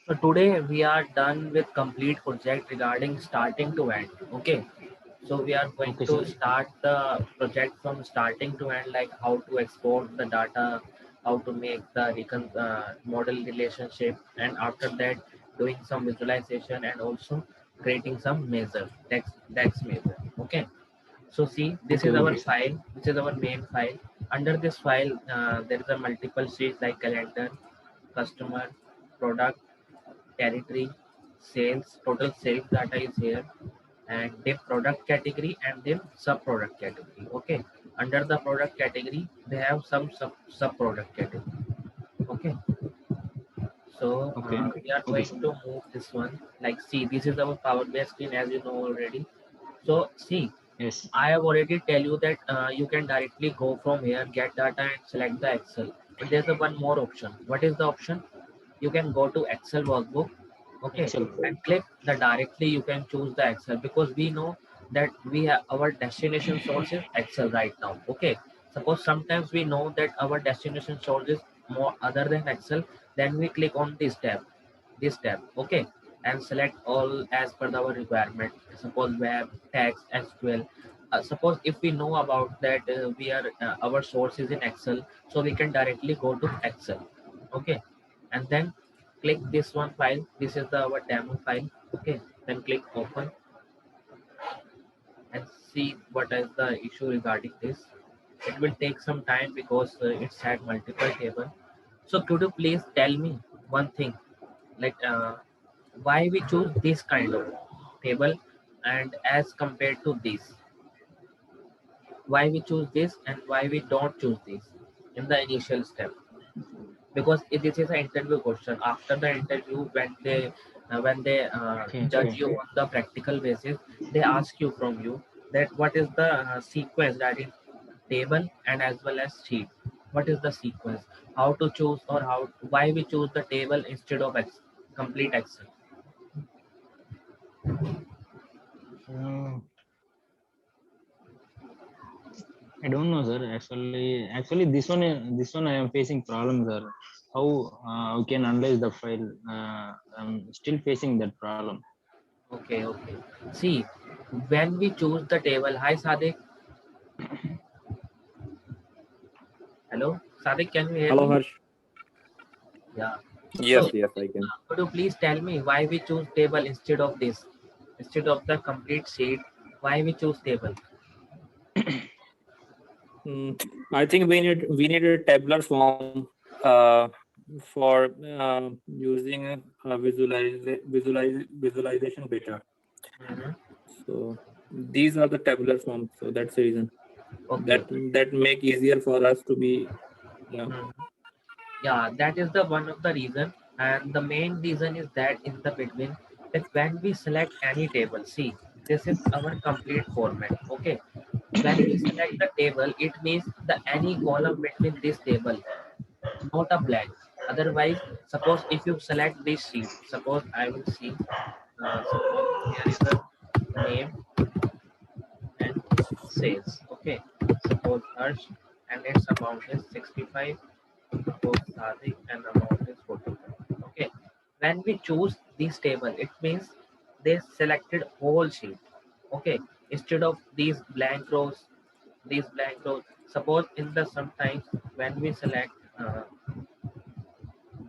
So today we are done with complete project regarding starting to end. Okay. So we are going Okay, to sir. start the project from starting to end, like how to export the data, how to make the model relationship, and after that doing some visualization and also creating some measure, text measure. Okay. So see, this Okay, is our okay, sir. file. This is our main file. Under this file, there is a multiple sheets like calendar, customer, product, territory, sales, total sales data is here, and the product category and then sub product category. Okay, under the product category they have some sub product category. Okay, so Okay, we are okay, going sir. to move this one, like see, this is our Power BI screen as you know already. So see, Yes. I have already tell you that you can directly go from here, get data and select the Excel. But there's a one more option. What is the option? You can go to Excel workbook. Okay, Excel. and click the directly you can choose the Excel, because we know that we have our destination source is Excel right now. Okay, suppose sometimes we know that our destination source is more other than Excel, then we click on this tab. Okay, and select all as per our requirement. Suppose web, text, SQL. Suppose if we know about that we are our source is in Excel, so we can directly go to Excel. Okay, and then click this one file. This is the our demo file. Okay, then click open and see what is the issue regarding this. It will take some time because it's had multiple table. So could you please tell me one thing, like why we choose this kind of table and as compared to this, why we choose this and why we don't choose this in the initial step? Because this is an interview question. After the interview, when they Okay, judge okay. you on the practical basis, they ask you from you that what is the sequence that is table and as well as sheet. What is the sequence, how to choose, or how why we choose the table instead of complete Excel? Uh, I don't know, sir. Actually, this one I am facing problems, sir. How we can analyze the file? I'm still facing that problem. Okay, okay. See, when we choose the table, hi Sadik. Hello, Sadik, can you hear Hello, me? Harsh. Yeah. So, Yes, yes, I can. could you please tell me why we choose table instead of this, instead of the complete sheet? Why we choose table? Mm, I think we need a tabular form uh, for using visualization better. Mhm. So these are the tabular forms. So that's the reason Okay. that make easier for us to be. Yeah. Mhm. Yeah, that is the one of the reason, and the main reason is that in the between that when we select any table, see, this is our complete format. Okay, when we select the table, it means the any column between this table, not a blank. Otherwise, suppose if you select this sheet, suppose I will see, suppose here is a name and sales. Okay, suppose Harsh and its amount is 65. Suppose Sadik and amount is 45. Okay, when we choose this table, it means they selected whole sheet. Okay, instead of these blank rows. Suppose in the sometimes when we select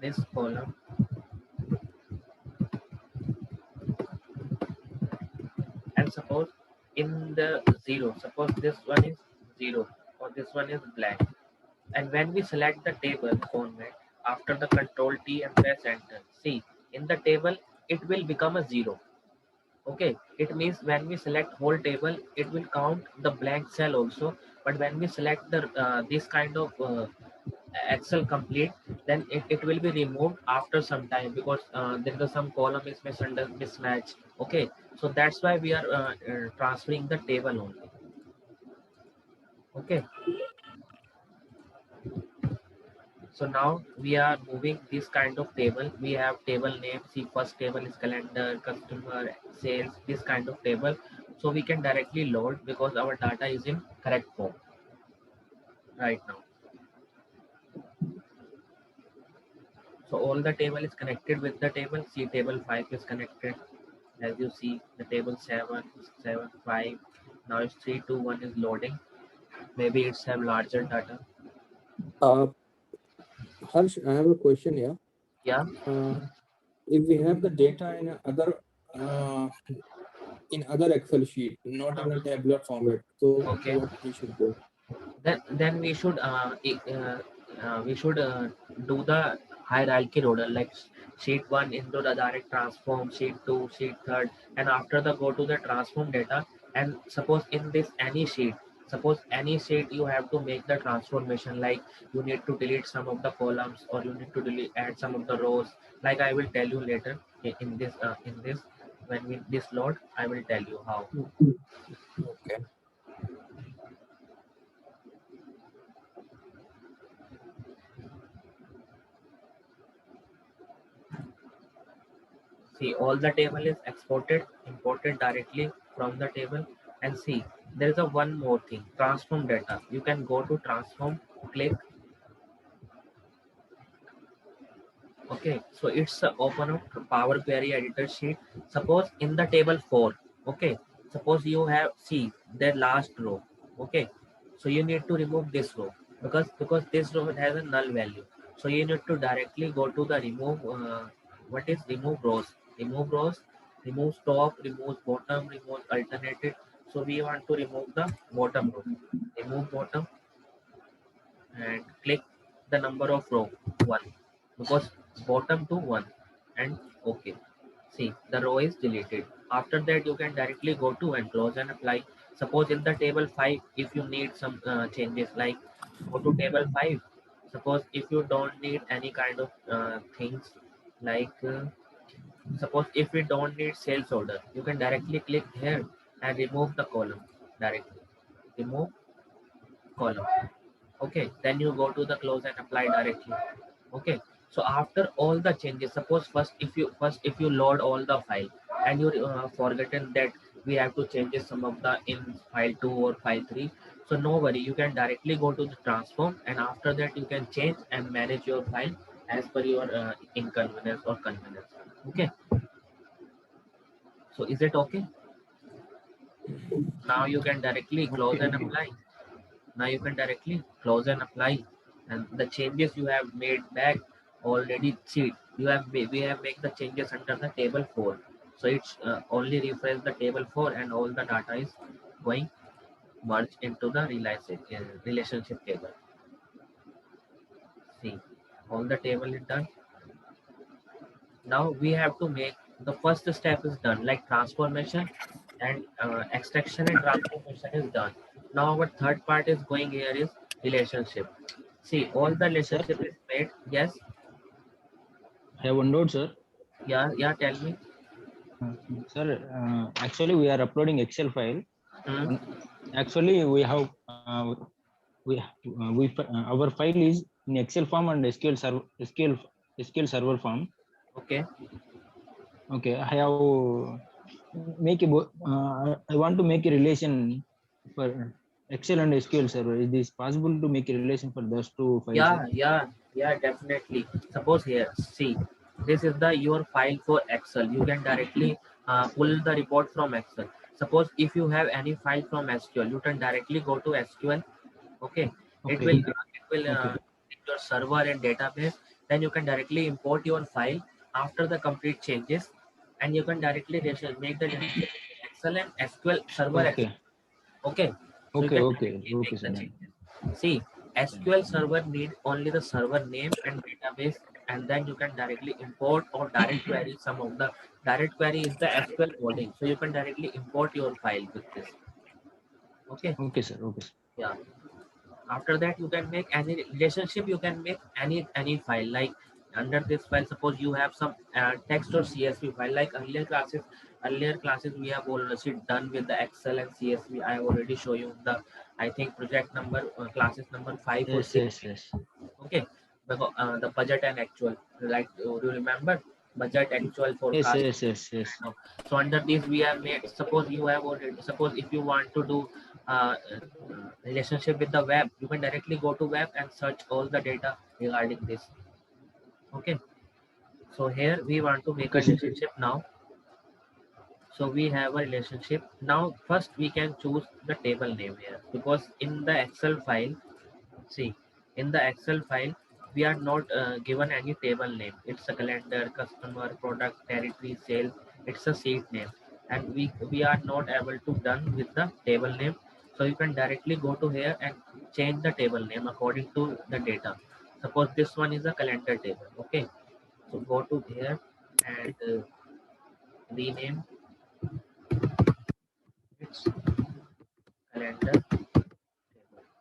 this column and suppose in the zero, suppose this one is zero or this one is blank. And when we select the table format, after the control T and press enter, see, in the table it will become a zero. Okay, it means when we select whole table, it will count the blank cell also. But when we select the this kind of Excel complete, then it will be removed after some time because there is some column is mismatched. Okay, so that's why we are transferring the table only. Okay, so now we are moving this kind of table. We have table name. See, first table is calendar, customer, sales, this kind of table. So we can directly load because our data is in correct form right now. So all the table is connected with the table. See, table 5 is connected. As you see, the table 7, 7, 5. Now it's 3, 2, 1 is loading. Maybe it's have larger data. Uh, Harsh, I have a question here. Yeah. If we have the data uh, in other Excel sheet, not in a tabular format, so Okay. what we should do? Then we should do the hierarchy order, like sheet 1 into the direct transform, sheet 2, sheet 3rd, and after the go to the transform data. And suppose in this any sheet you have to make the transformation, like you need to delete some of the columns, or you need to add some of the rows, like I will tell you later in this when we this load I will tell you how. Okay. See, all the table is imported directly from the table. And see, there is a one more thing, transform data. You can go to transform, click. Okay, so it's open up Power Query editor sheet. Suppose in the table 4, okay, suppose you have, see, the last row, okay, so you need to remove this row, because this row has a null value. So you need to directly go to the remove, what is remove rows, remove top, remove bottom, remove alternated. So we want to remove the bottom row, remove bottom, and click the number of row 1, because bottom to 1, and okay. See, the row is deleted. After that you can directly go to and close and apply. Suppose in the table 5, if you need some changes, like go to table 5. Suppose if you don't need any kind of things, like suppose if we don't need sales order, you can directly click here and remove the column directly, remove column. Okay, then you go to the close and apply directly. Okay, so after all the changes, suppose first if you load all the file, and you forgotten that we have to change some of the in file 2 or file 3. So no worry, you can directly go to the transform, and after that you can change and manage your file as per your inconvenience or convenience. Okay, so is it okay? Now you can directly close Okay, and okay. apply. Now you can directly close and apply, and the changes you have made back already. See, we have made the changes under the table 4. So it's only refresh the table 4, and all the data is going merged into the relationship table. See, all the table is done. Now we have to make the first step is done, like transformation, and extraction and transformation is done. Now our third part is going here is relationship. See, all the Sir, relationship is made. Yes. I have one doubt, sir. Yeah, tell me. Sir, actually we are uploading Excel file. Hmm. Actually, we have our file is in Excel form and SQL server form. Okay. Okay, I have I want to make a relation for Excel and SQL server. Is this possible to make a relation for those two files, sir? Yeah, definitely. Suppose here, see, this is the your file for Excel. You can directly pull the report from Excel. Suppose if you have any file from SQL, you can directly go to SQL. Okay, Okay, it will okay, your server and database. Then you can directly import your file after the complete changes, and you can directly make the relationship between Excel and SQL server. okay, Okay, so you okay, can okay, directly okay, make sir. the Done. changes. See, SQL server need only the server name and database, and then you can directly import or direct query some of the direct query is the SQL coding. So you can directly import your file with this. Okay, Okay, sir. Okay, sir. yeah. After that you can make any relationship, you can make any file, like under this file. Suppose you have some text or CSV file, like earlier classes we have already done with the Excel and CSV. I have already show you the, I think, project number classes number 5 or Yes, 6. yes, yes, Okay, because the budget and actual, like do you remember budget, actual, yes, forecast? yes, yes, yes. So under this we have made, suppose you have already, suppose if you want to do relationship with the web, you can directly go to web and search all the data regarding this. Okay, So here we want to make a relationship now. So we have a relationship. Now first we can choose the table name here, because in the Excel file, see, in the Excel file, we are not given any table name. It's a calendar, customer, product, territory, sales. It's a sheet name, and we are not able to done with the table name. So you can directly go to here and change the table name according to the data. Suppose this one is a calendar table. Okay, so go to here and rename its calendar table,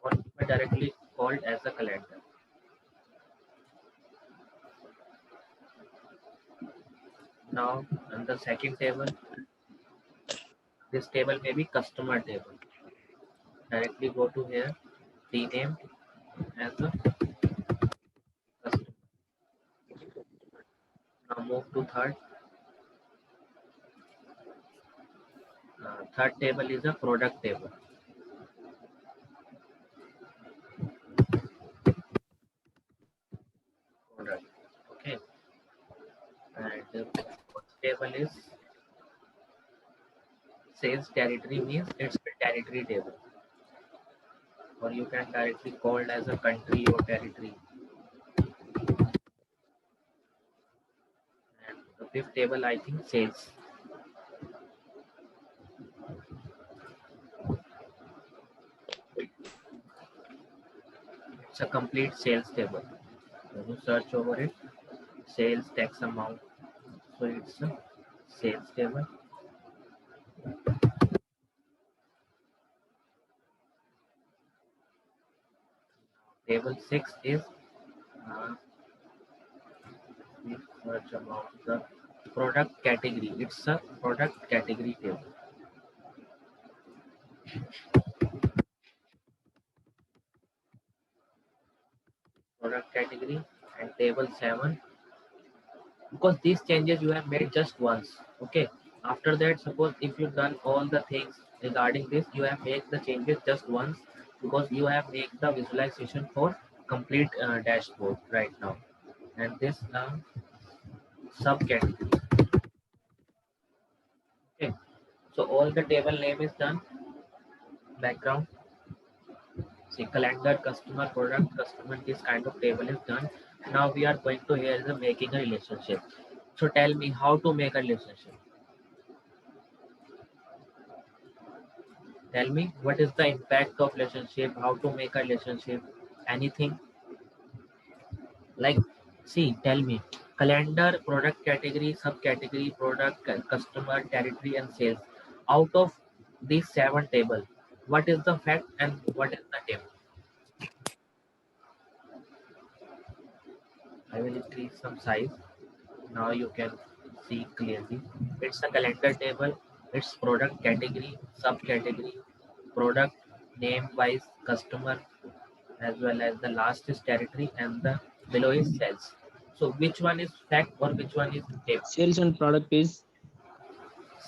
or directly called as a calendar. Now, on the second table, this table may be customer table. Directly go to here, rename as a customer. Now move to third. Third table is a product table. Product. Okay. And the fourth table is sales territory, means it's a territory table. Or you can directly call it as a country or territory. And the fifth table, I think, sales. It's a complete sales table. When you search over it, sales tax amount. So it's a sales table. Table 6 is we search about the product category. It's a product category table. Product category and table 7, because these changes you have made just once. Okay. After that, suppose if you've done all the things regarding this, you have made the changes just once, because you have made the visualization for complete dashboard right now. And this subcategory. Okay. So all the table name is done. Background. See, calendar, customer, product, customer, this kind of table is done. Now we are going to here is making a relationship. So tell me how to make a relationship. Tell me what is the impact of relationship, how to make a relationship, anything. Like, see, tell me, calendar, product category, subcategory, product, customer, territory, and sales. Out of these 7 tables, what is the fact and what is the table? I will increase some size. Now you can see clearly. It's a calendar table. It's product category, subcategory, product name wise, customer, as well as the last is territory, and the below is sales. So which one is fact or which one is table? Sales and product is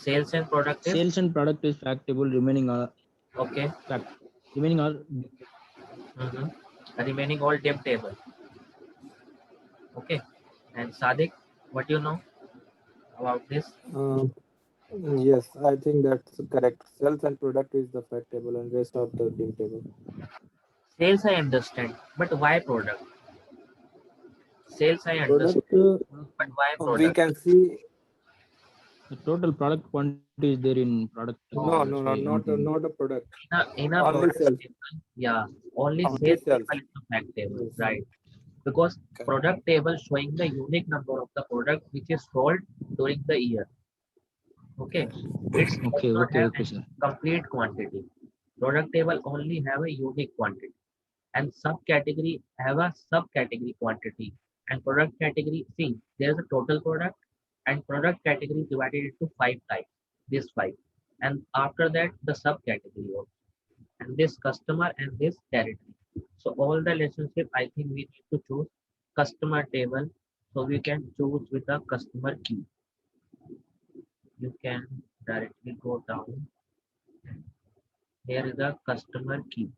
factable. Remaining are Okay. fact. Remaining are Mm-hmm. Remaining all dim table. Okay. And Sadik, what you know about this? Yes, I think that's correct. Sales and product is the fact table and rest of the dim table. Sales I understand, but why product? Sales I understand, Product, but why we product? can see. the total product quantity is there in product. No, That's no, why no, I'm thinking. not a product. In a Only product sales. table, yeah, only Only sales sales. table is the fact table, Yes. right? Because Correct. product table showing the unique number of the product which is sold during the year. Okay, it's does Okay, not have okay, any sir. complete quantity. Product table only have a unique quantity, and subcategory have a subcategory quantity. And product category, see, there's a total product, and product category divided into 5 types. This 5, and after that the subcategory also, and this customer and this territory. So all the relationship, I think we need to choose customer table. So we can choose with a customer key. You can directly go down. Here is a customer key.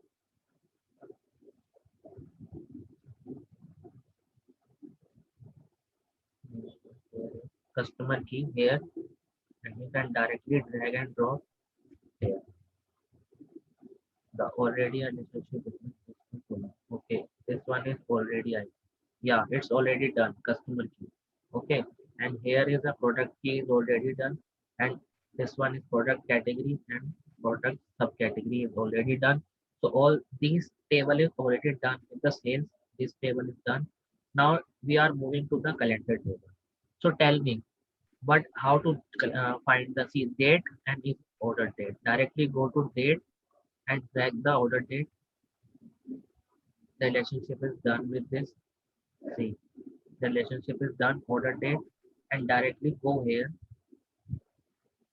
customer key here, and you can directly drag and drop here. The already a relationship between customer. Okay, this one is already I. Yeah, it's already done. Customer key. Okay, and here is the product key is already done, and this one is product category and product subcategory is already done. So all these table is already done with the sales. This table is done. Now we are moving to the calendar table. So tell me, but how to find the see date and its order date? Directly go to date and drag the order date. The relationship is done with this. See, the relationship is done order date and directly go here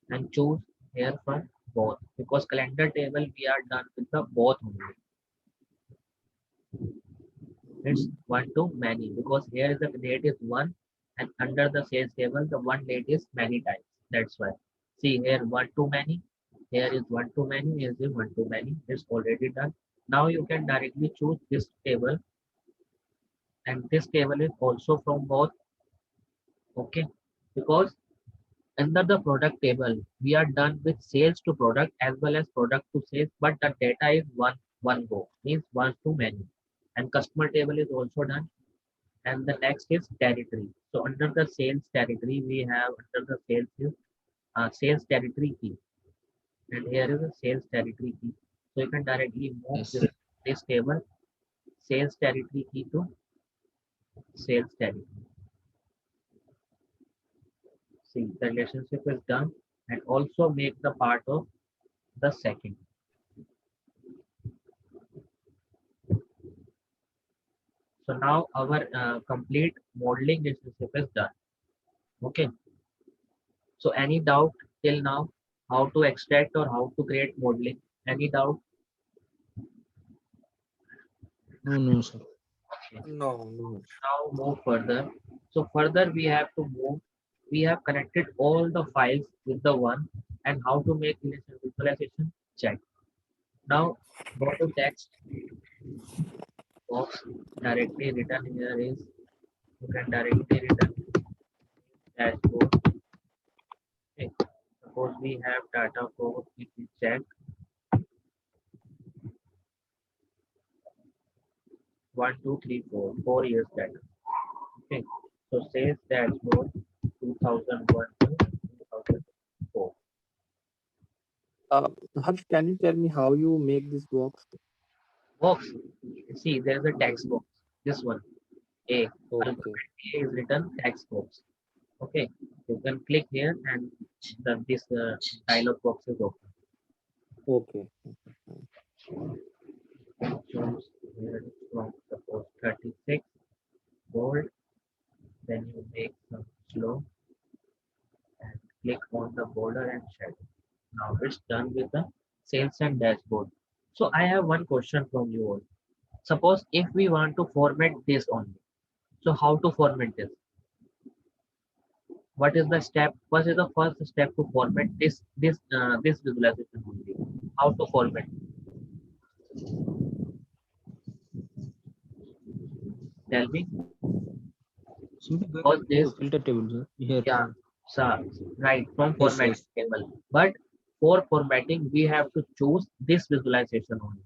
and choose here for both because calendar table we are done with the both only. It's one to many because here is the date is one and under the sales table the one date is many times. That's why. See here one to many. Here is one to many. Here is one to many. It's already done. Now you can directly choose this table and this table is also from both. Okay, because under the product table, we are done with sales to product as well as product to sales, but the data is one go, means one to many. And customer table is also done. And the next is territory. So under the sales territory, we have under the sales is sales territory key. And here is a sales territory key. So you can directly move Yes. this table, sales territory key to sales territory. See, the relationship is done and also make the part of the second. So now our complete modeling relationship is done. Okay. So any doubt till now how to extract or how to create modeling? Any doubt? No, sir. Okay. No. Now move further. So further we have to move. We have connected all the files with the one and how to make visualization check. Now go to text box directly written here is you can directly written dashboard. Okay. Suppose we have data for if we check 4 years data. Okay. So sales dashboard 2001 to 2004. Harsh, can you tell me how you make this box? Box. See, there's a text box. This one. A. Okay. Alphabet A is written text box. Okay. You can click here and this dialog box is open. Okay. Choose here from suppose 36 bold. Then you make some slow and click on the border and shadow. Now it's done with the sales and dashboard. So I have one question from you all. Suppose if we want to format this only. So how to format this? What is the step? What is the first step to format this visualization only? How to format? Tell me. Simply go Because to this filter table, sir. Here. yeah, sir, right from Yes, formatting yes. table. But for formatting, we have to choose this visualization only.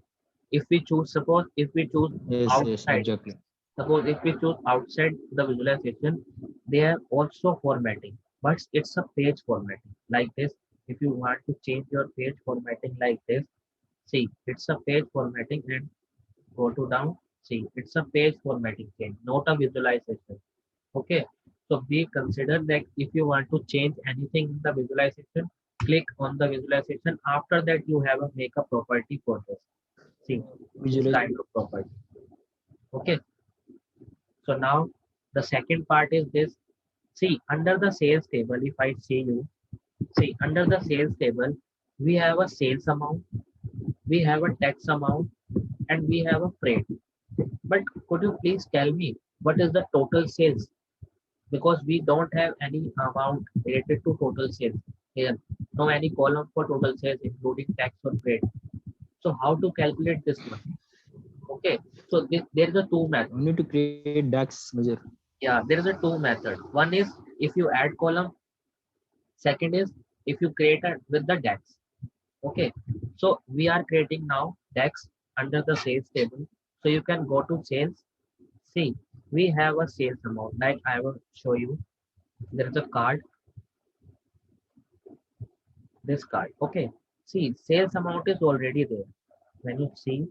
If we choose, suppose if we choose Yes, outside, exactly. suppose if we choose outside the visualization, they are also formatting, but it's a page formatting like this. If you want to change your page formatting like this, see, it's a page formatting and go to down. See, it's a page formatting change, not a visualization. Okay. So we consider that if you want to change anything in the visualization, click on the visualization. After that, you have a make a property for this. See, this Visualize. kind of property. Okay. So now the second part is this. See, under the sales table, if I see you, see, under the sales table, we have a sales amount, we have a tax amount, and we have a freight. But could you please tell me what is the total sales? Because we don't have any amount related to total sales here. No any column for total sales, including tax or freight. So how to calculate this one? Okay. So there is a two method. We need to create DAX measure. Yeah, there is a two method. One is if you add column. Second is if you create it with the DAX. Okay, so we are creating now DAX under the sales table. So you can go to sales. See, we have a sales amount. Like I will show you. There is a card. This card. Okay. See, sales amount is already there. When you see,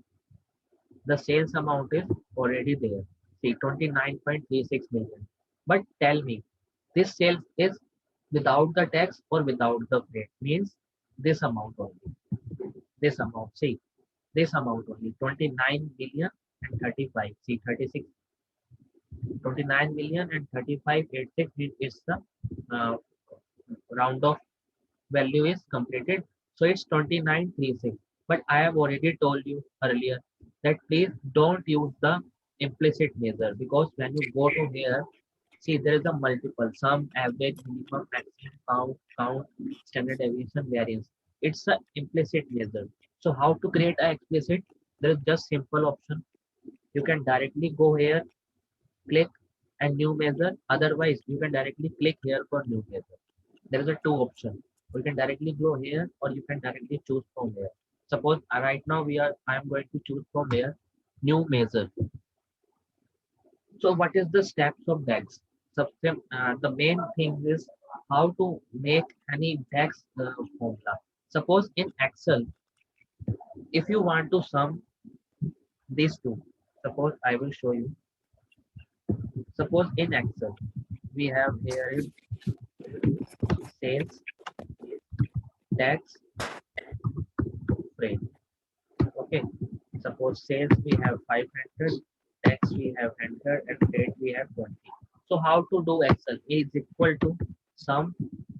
the sales amount is already there. See, 29.36 million. But tell me, this sales is without the tax or without the freight? Means this amount only. This amount. See, this amount only. 29 million and 35. See, 36. 29 million and 35.86 is the uh, round of value is completed. So it's 29.36. But I have already told you earlier that please don't use the implicit measure, because when you go to here, see there is a multiple sum, average, minimum, maximum, count, standard deviation, variance. It's a implicit measure. So how to create a explicit? There is just simple option. You can directly go here, click and new measure. Otherwise, you can directly click here for new measure. There is a two option. You can directly go here or you can directly choose from here. Suppose right now I am going to choose from here new measure. So what is the steps of DAX? The main thing is how to make any DAX formula. Suppose in Excel, if you want to sum these two, suppose I will show you. Suppose in Excel, we have here is sales, tax, freight. Okay, suppose sales we have 500, tax we have 100, and freight we have 20. So how to do Excel? A is equal to sum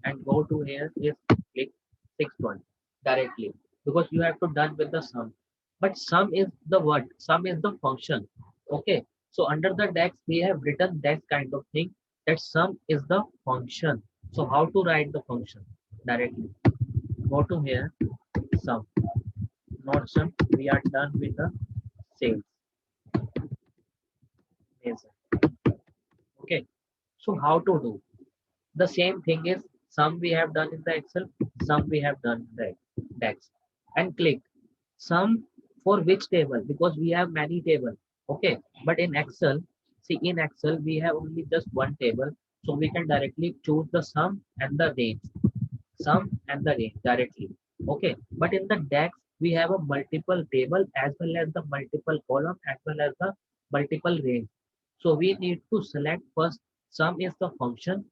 and go to here is click 620 directly, because you have to done with the sum. But sum is the what? Sum is the function. Okay, so under the DAX we have written that kind of thing, that sum is the function. So how to write the function? Directly go to here, sum, not sum. We are done with the sales measure. Okay, so how to do? The same thing is sum we have done in the Excel, sum we have done in the DAX, and click sum for which table, because we have many tables. Okay, but in Excel, see in Excel we have only just one table, so we can directly choose the sum and the range, sum and the range directly. Okay, but in the DAX we have a multiple table as well as the multiple column as well as the multiple range. So we need to select first sum is the function.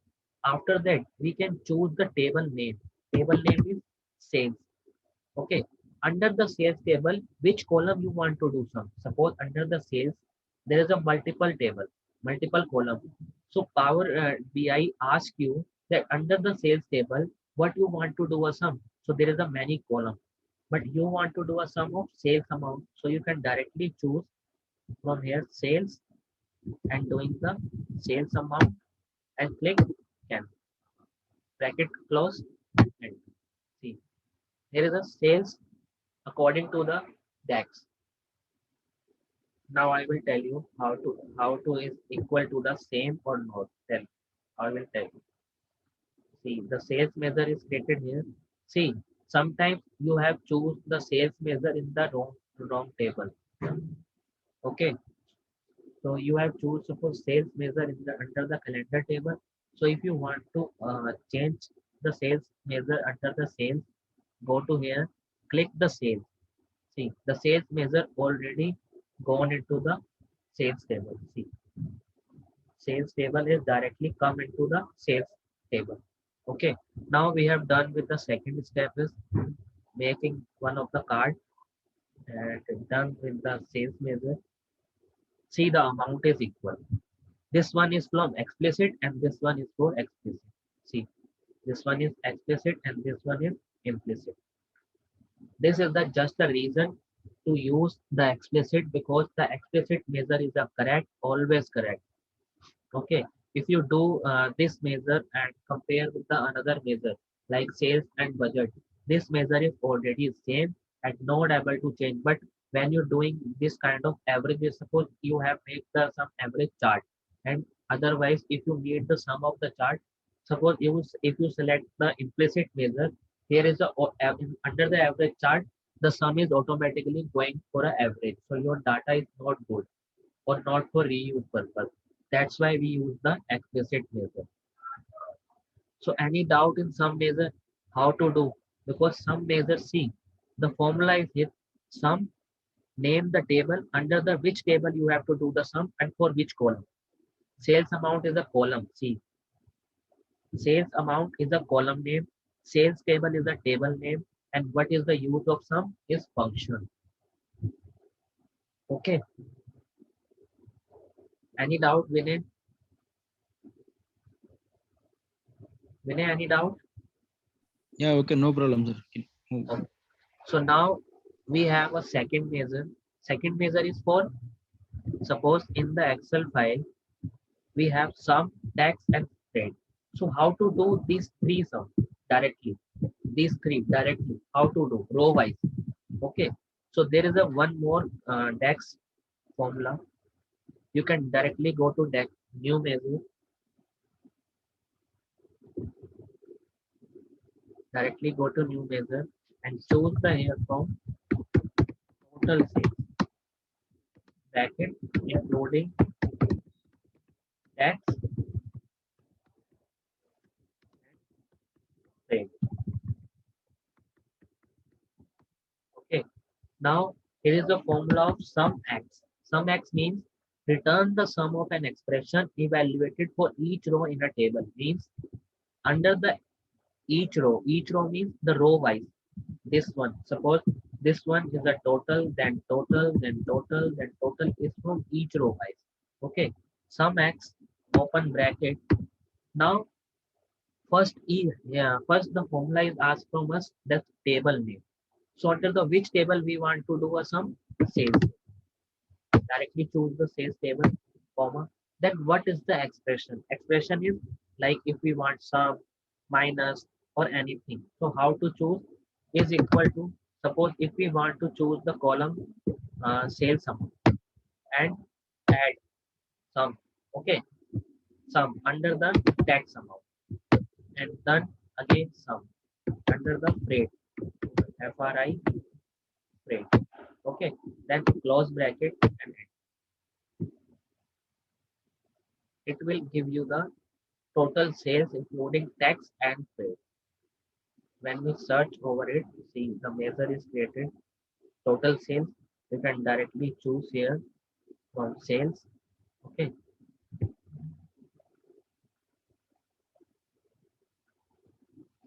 After that we can choose the table name. Table name is sales. Okay, under the sales table, which column you want to do sum? Suppose under the sales there is a multiple table, multiple column. So Power BI ask you that under the sales table what you want to do a sum. So there is a many column, but you want to do a sum of sales amount. So you can directly choose from here sales and doing the sales amount and click cancel. Bracket close and see here is a sales according to the DAX. Now I will tell you how to is equal to the same or not. Then I will tell you. See the sales measure is stated here. See sometimes you have choose the sales measure in the wrong table. Okay, so you have choose suppose sales measure in the under the calendar table. So if you want to change the sales measure under the sales, go to here, click the sales. See the sales measure already gone into the sales table. See sales table is directly come into the sales table. Okay, now we have done with the second step is making one of the card, and done with the sales measure. See the amount is equal. This one is from explicit and this one is for explicit. See this one is explicit and this one is implicit. This is the just the reason to use the explicit, because the explicit measure is the correct, always correct. Okay, if you do this measure and compare with the another measure like sales and budget, this measure is already same and not able to change. But when you're doing this kind of average, suppose you have made the some average chart, and otherwise if you need the sum of the chart, Suppose if you select the implicit measure, here is under the average chart, the sum is automatically going for an average. So your data is not good or not for reuse purpose. That's why we use the explicit measure. So any doubt in some measure, how to do? Because some measure, see, the formula is here. Sum, name the table under the which table you have to do the sum and for which column. Sales amount is a column. See, sales amount is a column name. Sales table is a table name. And what is the use of sum is function. Okay. Any doubt, Vinay? Vinay, any doubt? Yeah, okay, no problem, sir. Okay. So now we have a second measure. Second measure is for, suppose in the Excel file, we have sum, tax, and spread. So how to do these three sums directly? These three directly. How to do row wise? Okay. So there is a one more DAX formula. You can directly go to DAX new measure. Directly go to new measure and choose the here from total sales bracket including tax rate. Okay. Now here is the formula of sum x. Sum x means return the sum of an expression evaluated for each row in a table. Means under the each row means the row wise. This one, suppose this one is the total, then total, then total, then total is from each row wise. Okay. Sum x open bracket. Now first the formula is asked from us the table name. So under the which table we want to do a sum? Sales. Directly choose the sales table, comma. Then what is the expression? Expression is like if we want sum, minus, or anything. So how to choose is equal to, suppose if we want to choose the column sales amount and add sum. Okay, sum under the tax amount and then again sum under the freight, FRI freight. Okay, then close bracket and it will give you the total sales including tax and freight. When we search over it, see the measure is created, total sales. You can directly choose here from sales. Okay.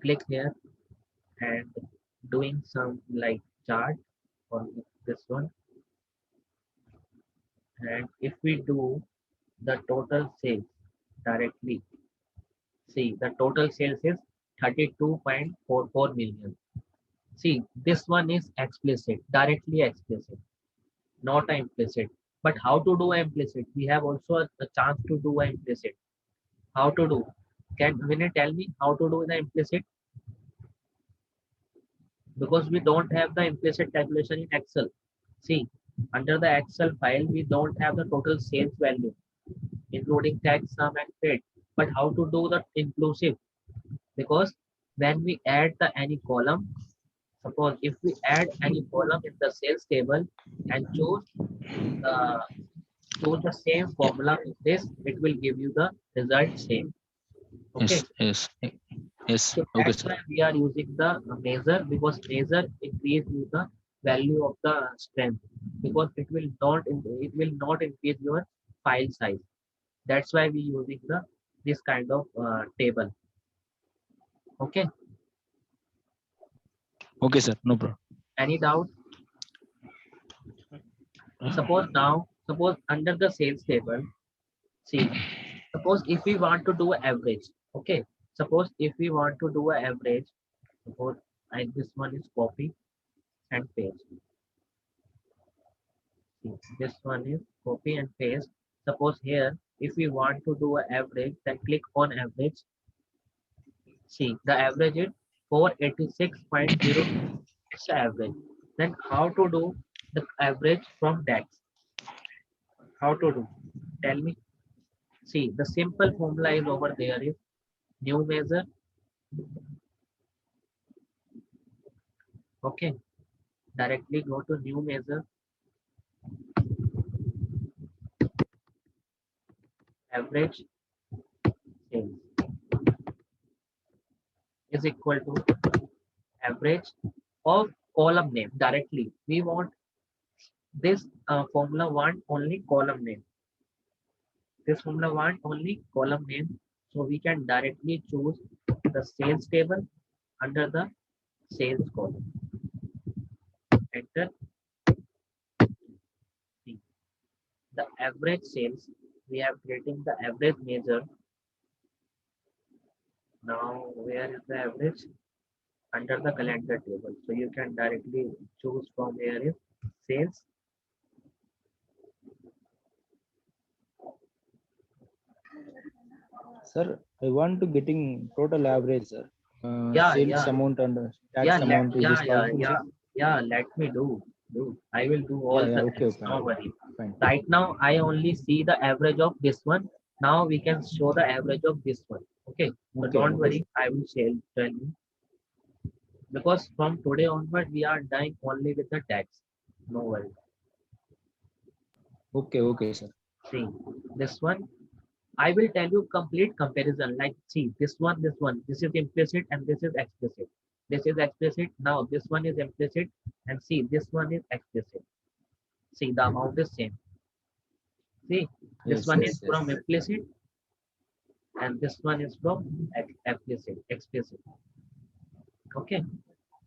Click here and doing some like chart on this one. And if we do the total sales directly, see the total sales is 32.44 million. See, this one is explicit, directly explicit, not implicit. But how to do implicit? We have also a chance to do implicit. How to do? Can Vinay tell me how to do the implicit? Because we don't have the implicit calculation in Excel. See, under the Excel file, we don't have the total sales value, including tax, sum, and freight. But how to do the inclusive? Because when we add the any column, suppose if we add any column in the sales table and uh, choose the same formula in this, it will give you the result same. Okay. Yes. So Okay, that's sir. why we are using the measure, because measure increase you the value of the strength, because it will not increase your file size. That's why we using the this kind of table. Okay. Okay, sir. No problem. Any doubt? Suppose under the sales table, see, suppose if we want to do an average, okay. Suppose if we want to do an average, suppose this one is copy and paste. See, this one is copy and paste. Suppose here, if we want to do an average, then click on average. See, the average is 486.0. It's the average. Then how to do the average from DAX? How to do? Tell me. See, the simple formula is over there is new measure. Okay, directly go to new measure. Average sales is equal to average of column name directly. We want this formula want only column name. This formula want only column name. So we can directly choose the sales table under the sales column. Enter C. The average sales. We have creating the average measure. Now where is the average? Under the calendar table. So you can directly choose from where is sales. Sir, I want to getting total average, sir. Yeah, Sales yeah, amount and yeah, tax amount. Is this possible, yeah, sir? yeah. Let me do. I will do all Yeah, the okay, things. okay, No worry. fine. Right now, I only see the average of this one. Now we can show the average of this one. Okay. So Okay, don't okay, worry. sir. I will tell you because from today onward we are dying only with the tax. No worry. Okay, okay, sir. See this one. I will tell you complete comparison. Like see this one, this one. This is implicit and this is explicit. This is explicit. Now this one is implicit and see this one is explicit. See the amount is same. See this Yes, one is yes, from yes. implicit and this one is from explicit. Okay.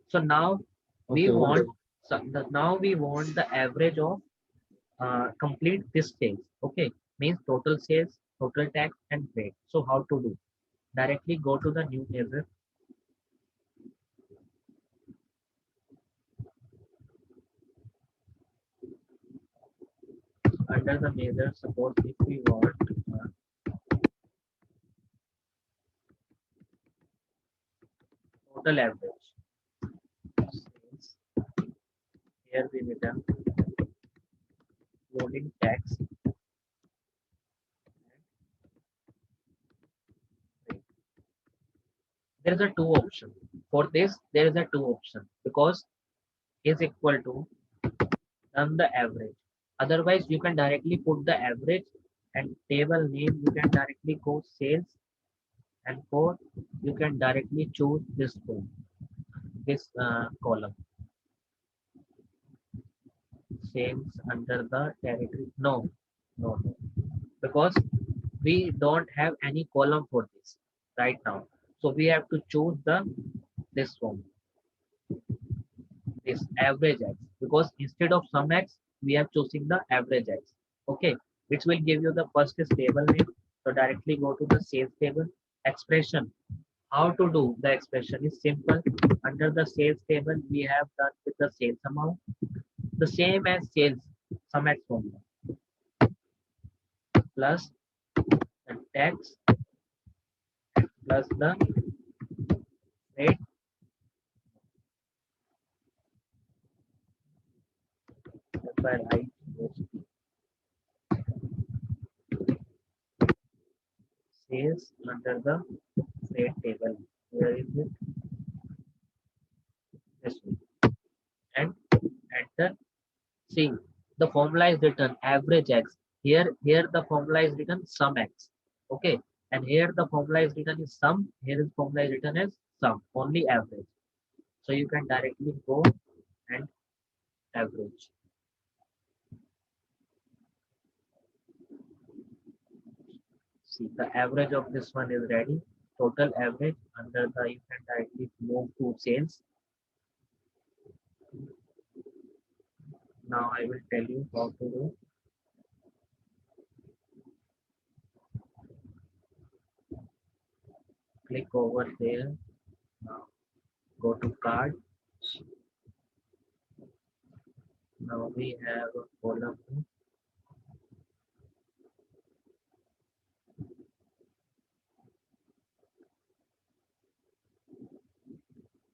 So now we Okay, okay. want now we want the average of complete this sales. Okay, means total sales, total tax and rate. So how to do? Directly go to the new measure. Under the measure, suppose if we want total average sales, here we return loading tax. There is a two option. For this, there is a two option because is equal to run the average. Otherwise, you can directly put the average and table name. You can directly go sales and for you can directly choose this form, this column. Sales under the territory. No, because we don't have any column for this right now. So we have to choose the this form, this average x, because instead of sum x, we are choosing the average x. Okay, which will give you the first is table name. So directly go to the sales table expression. How to do the expression is simple. Under the sales table, we have done with the sales amount, the same as sales sum x formula plus the tax plus the rate. That's why I write sales under the rate table. Where is it? This one. And enter. See, the formula is written average x. Here the formula is written sum x. Okay, and here the formula is written is sum. Here is formula is written as sum. Only average. So you can directly go and average. See, the average of this one is ready. Total average under the you can directly move to sales. Now I will tell you how to do. Click over there. Now go to card. Now we have a column.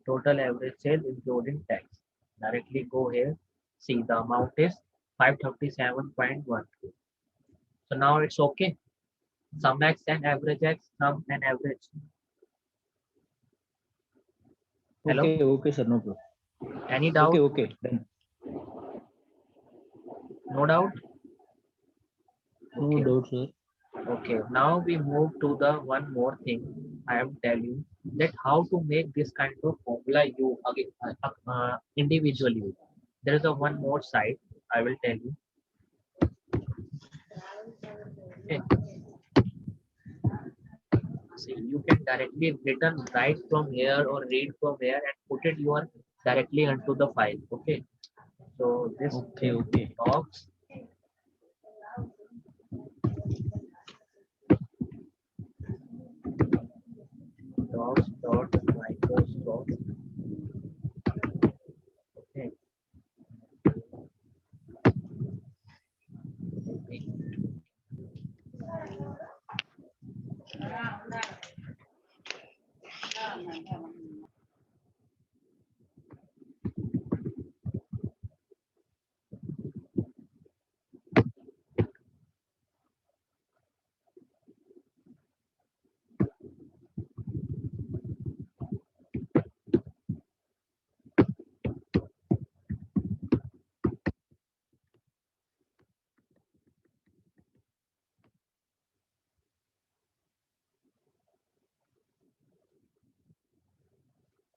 Total average sale including tax. Directly go here. See the amount is 537.12. So now it's okay. Sum x and average x, sum and average. Hello? Okay, okay, sir. No problem. Any doubt? Okay, okay. Done. No doubt? No Okay. doubt, sir. Okay, now we move to the one more thing. I am telling that how to make this kind of formula you again individually. There is a one more side. I will tell you. Okay. See, you can directly written right from here or read from here and put it your directly into the file. Okay. So this Okay, is okay. docs. Docs.microsoft. Okay.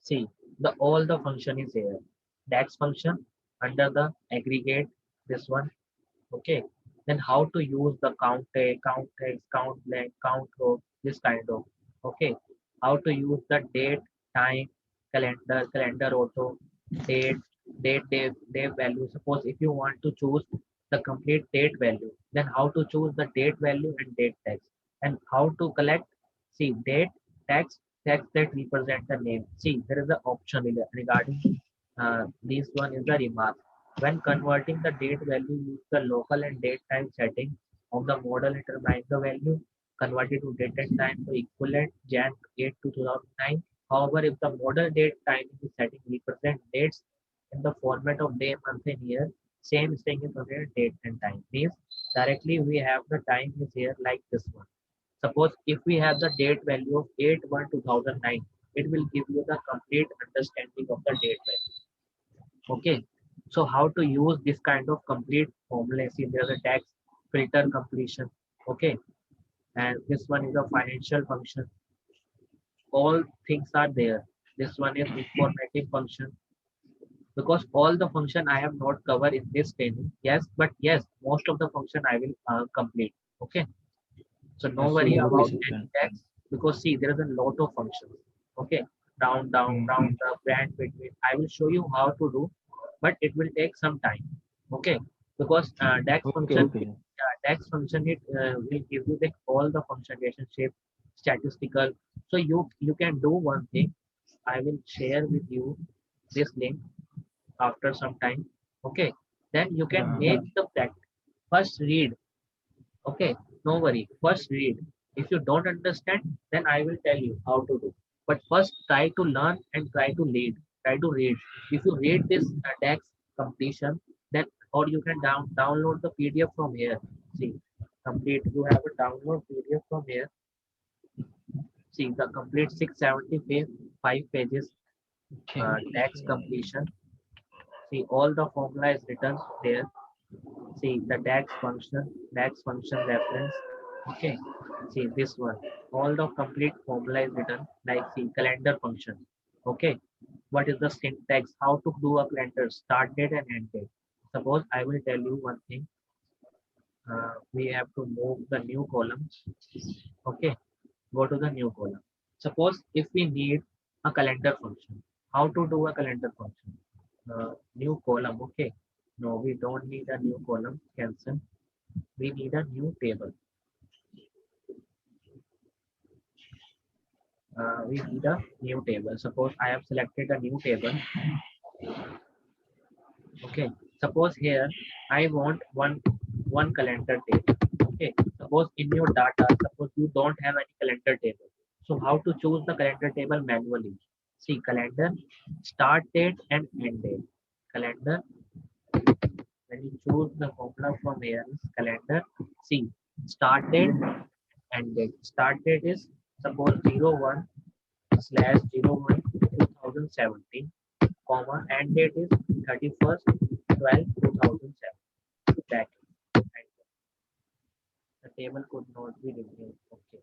See, the all the function is here. Dax function under the aggregate, this one. Okay. Then how to use the count tag, count text, count blank, count row, this kind of. Okay. How to use the date, time, calendar, calendar auto, date, day value. Suppose if you want to choose the complete date value, then how to choose the date value and date text, and how to collect. See, date text that represent the name. See, there is an option regarding this one is the remark. When converting the date value, use the local and date time setting of the model, determine the value converted to date and time to equivalent Jan 8 to 2009. However, if the model date time in the setting represent dates in the format of day, month, and year, same string is considered date and time. Means directly we have the time is here like this one. Suppose if we have the date value of 8/1/2009, it will give you the complete understanding of the date value. Okay, so how to use this kind of complete formula? See, there's a tax filter completion. Okay, and this one is a financial function. All things are there. This one is informative function, because all the function I have not covered in this training. Yes, but yes, most of the function I will complete. Okay, so no worry Okay, okay, about sir. any Done. tax, because see, there is a lot of functions. Okay, down, Mm. round up, brand between. I will show you how to do, but it will take some time. Okay, because DAX Okay, function, okay. DAX function it will give you the all the function relationship, statistical. So you can do one thing. I will share with you this link after some time. Okay, then you can Yeah. make the practice. First read. Okay, no worry. First read. If you don't understand, then I will tell you how to do. But first try to learn and try to read. Try to read. If you read this DAX completion, then or you can download the PDF from here. See, complete. You have a download PDF from here. See the complete 670 page, 5 pages Okay, DAX okay. completion. See all the formula is written there. See the DAX function reference. Okay, see this one. All the complete formula is written like see calendar function. Okay, what is the syntax? How to do a calendar? Start date and end date. Suppose I will tell you one thing. We have to move the new column. Okay, go to the new column. Suppose if we need a calendar function, how to do a calendar function? New column. Okay, no, we don't need a new column. Cancel. We need a new table. We need a new table. Suppose I have selected a new table. Okay. Suppose here I want one calendar table. Okay. Suppose in your data, suppose you don't have any calendar table. So how to choose the calendar table manually? See calendar, start date and end date. Calendar. When you choose the formula from here is calendar. See start date and date. Start date is suppose 01/01/2009 2017, comma, end date is 31st/12/2007. That the table could not be revealed. Okay.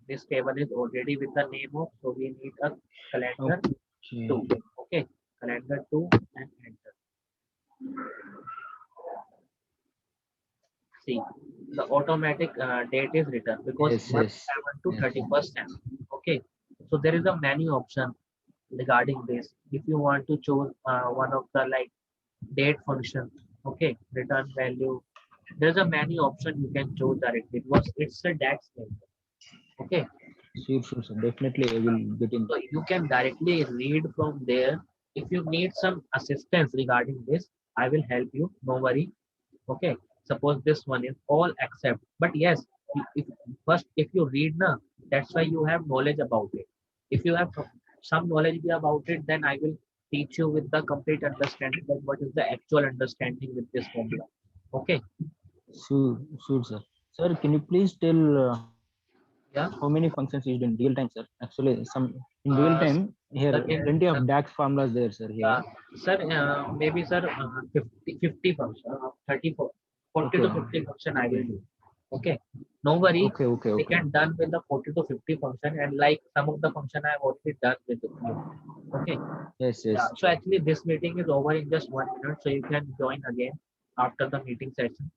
This table is already with the name of, so we need a calendar Okay. 2. Okay, calendar 2 and enter. See, the automatic date is written because Yes, 1 yes, 7 to yes. 31st 7. Okay, so there is a many option regarding this. If you want to choose one of the like date function, okay, return value, there's a many option you can choose directly because it's a DAX thing. Okay, Sure, sure, sir. Definitely, I will get in. so you can directly read from there. If you need some assistance regarding this, I will help you. No worry. Okay. Suppose this one is all accept. But yes, if first if you read na, that's why you have knowledge about it. If you have some knowledge about it, then I will teach you with the complete understanding that what is the actual understanding with this formula. Okay. Sure, sure, sir. Sir, can you please tell Yeah. how many functions used in real time, sir? Actually, some in real Sir, time here, in, plenty of DAX formulas there, sir. Here. sir, maybe sir, 50 function, 30, 40 to Okay, 50 function I will do. Okay. No worry. okay, okay, We okay. can done with the 40 to 50 function and like some of the function I have already done with you. Okay. Yes, Yeah. yes. So actually this meeting is over in just 1 minute. So you can join again after the meeting session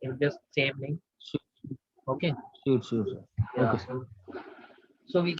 in this same link. Sure, Okay. sure, sure, sir. Yeah. Okay, sir. So we